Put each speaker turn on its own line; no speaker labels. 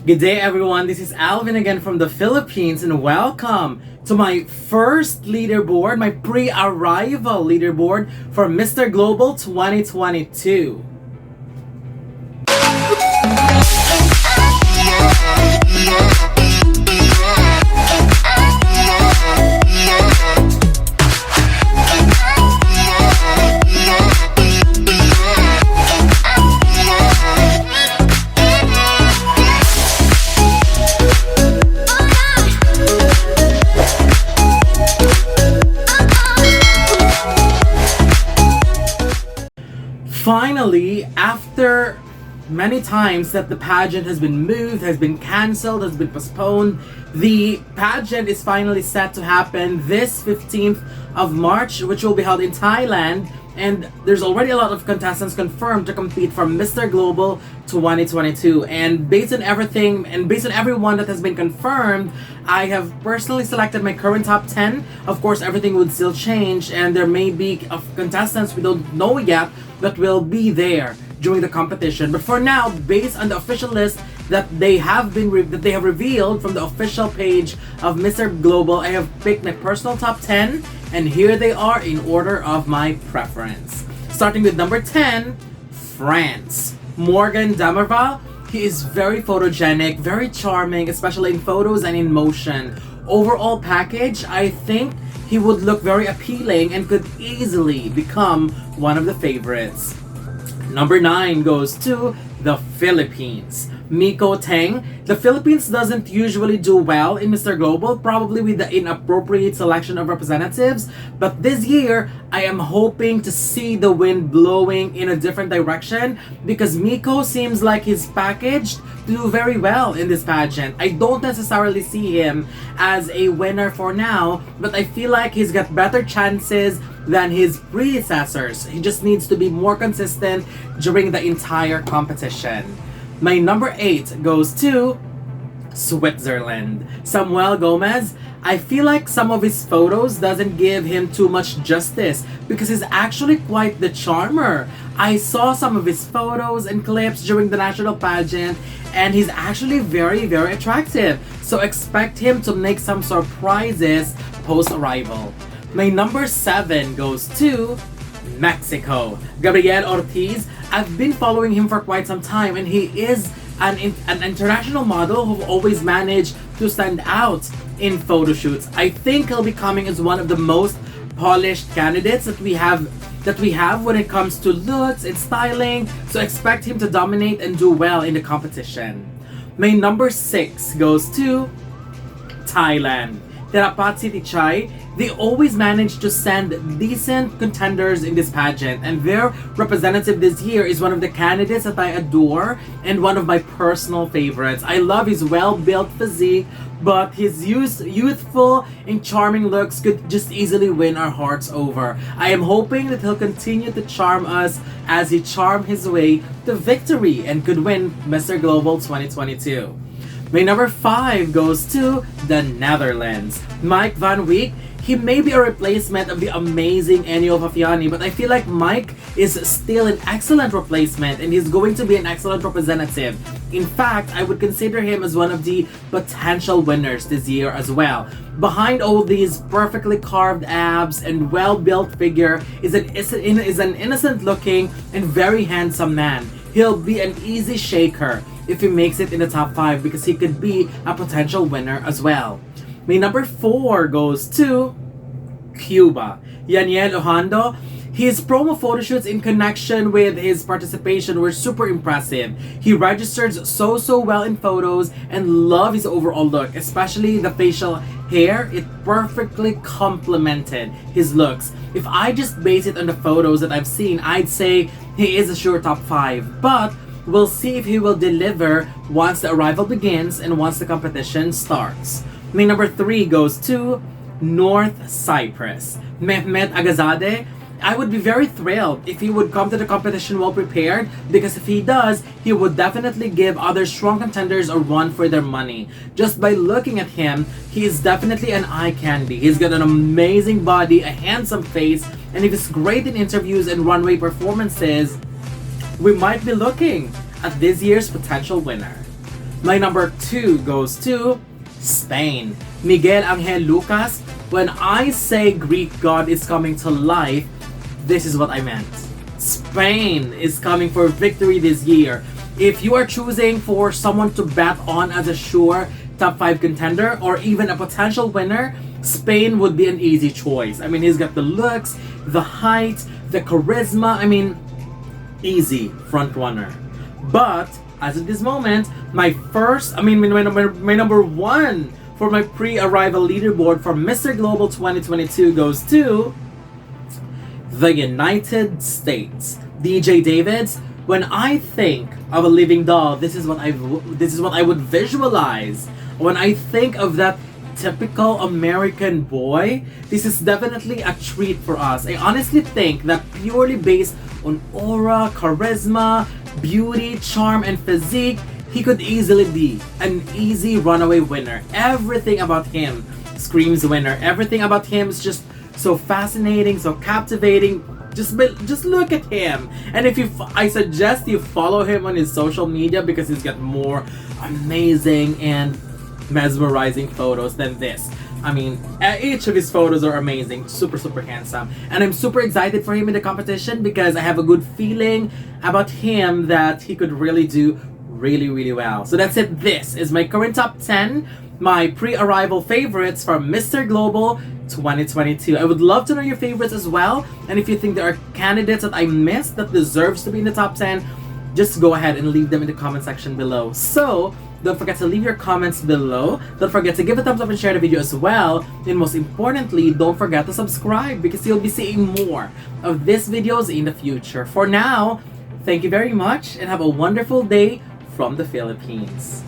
Good day everyone, this is Alvin again from the Philippines and welcome to my first leaderboard, my pre-arrival leaderboard for Mr. Global 2022. Finally, after many times that the pageant has been moved, has been cancelled, has been postponed, the pageant is finally set to happen this 15th of March, which will be held in Thailand. And there's already a lot of contestants confirmed to compete for Mr. Global 2022. And based on everything, and based on everyone that has been confirmed, I have personally selected my current top 10. Of course, everything would still change, and there may be contestants we don't know yet that will be there during the competition. But for now, based on the official list that they have revealed from the official page of Mr. Global, I have picked my personal top 10, and here they are in order of my preference. Starting with number 10, France. Morgan Damerval. He is very photogenic, very charming, especially in photos and in motion. Overall package, I think he would look very appealing and could easily become one of the favorites. Number 9 goes to the Philippines. Mico Teng. The Philippines doesn't usually do well in Mr. Global, probably with the inappropriate selection of representatives, but this year I am hoping to see the wind blowing in a different direction because Mico seems like he's packaged to do very well in this pageant. I don't necessarily see him as a winner for now, but I feel like he's got better chances than his predecessors. He just needs to be more consistent during the entire competition. My number 8 goes to Switzerland. Samuel Gomez. I feel like some of his photos doesn't give him too much justice because he's actually quite the charmer. I saw some of his photos and clips during the national pageant and he's actually very, very attractive. So expect him to make some surprises post-arrival. My number 7 goes to Mexico. Gabriel Ortiz. I've been following him for quite some time and he is an international model who always managed to stand out in photo shoots. I think he'll be coming as one of the most polished candidates that we have when it comes to looks and styling, so expect him to dominate and do well in the competition. My number 6 goes to Thailand. Thiraphat Sittichai. They always manage to send decent contenders in this pageant, and their representative this year is one of the candidates that I adore and one of my personal favorites. I love his well-built physique, but his youthful and charming looks could just easily win our hearts over. I am hoping that he'll continue to charm us as he charmed his way to victory and could win Mr. Global 2022. My number 5 goes to the Netherlands. Mike van Wijk. He may be a replacement of the amazing Yaniel, but I feel like Mike is still an excellent replacement and he's going to be an excellent representative. In fact, I would consider him as one of the potential winners this year as well. Behind all these perfectly carved abs and well-built figure is an innocent looking and very handsome man. He'll be an easy shaker if he makes it in the top 5 because he could be a potential winner as well. My number 4 goes to CUBA. Yaniel Ogando. His promo photo shoots in connection with his participation were super impressive. He registered so well in photos and love his overall look, especially the facial hair. It perfectly complemented his looks. If I just base it on the photos that I've seen, I'd say he is a sure top 5. But we'll see if he will deliver once the arrival begins and once the competition starts. My number 3 goes to North Cyprus. Mehmet Agazade. I would be very thrilled if he would come to the competition well prepared, because if he does, he would definitely give other strong contenders a run for their money. Just by looking at him, he is definitely an eye candy. He's got an amazing body, a handsome face, and if he's great in interviews and runway performances, we might be looking at this year's potential winner. My number 2 goes to Spain. Miguel Angel Lucas. When I say Greek god is coming to life, this is what I meant. Spain is coming for victory this year. If you are choosing for someone to bet on as a sure top 5 contender or even a potential winner, Spain would be an easy choice. I mean, he's got the looks, the height, the charisma. I mean, easy front runner. But as of this moment, my number 1 for my pre-arrival leaderboard for Mr. Global 2022 goes to the United States. DJ Davids. When I think of a living doll, this is what I would visualize. When I think of that typical American boy, this is definitely a treat for us. I honestly think that purely based on aura, charisma, beauty, charm, and physique, he could easily be an easy runaway winner. Everything about him screams winner. Everything about him is just so fascinating, so captivating. Just look at him. And I suggest you follow him on his social media because he's got more amazing and mesmerizing photos than this. I mean, each of his photos are amazing, super handsome, and I'm super excited for him in the competition because I have a good feeling about him that he could really do really well. So that's it. This is my current top 10, my pre-arrival favorites from Mr. Global 2022. I would love to know your favorites as well, and if you think there are candidates that I missed that deserves to be in the top 10, just go ahead and leave them in the comment section below. So don't forget to leave your comments below. Don't forget to give a thumbs up and share the video as well. And most importantly, don't forget to subscribe because you'll be seeing more of these videos in the future. For now, thank you very much and have a wonderful day from the Philippines.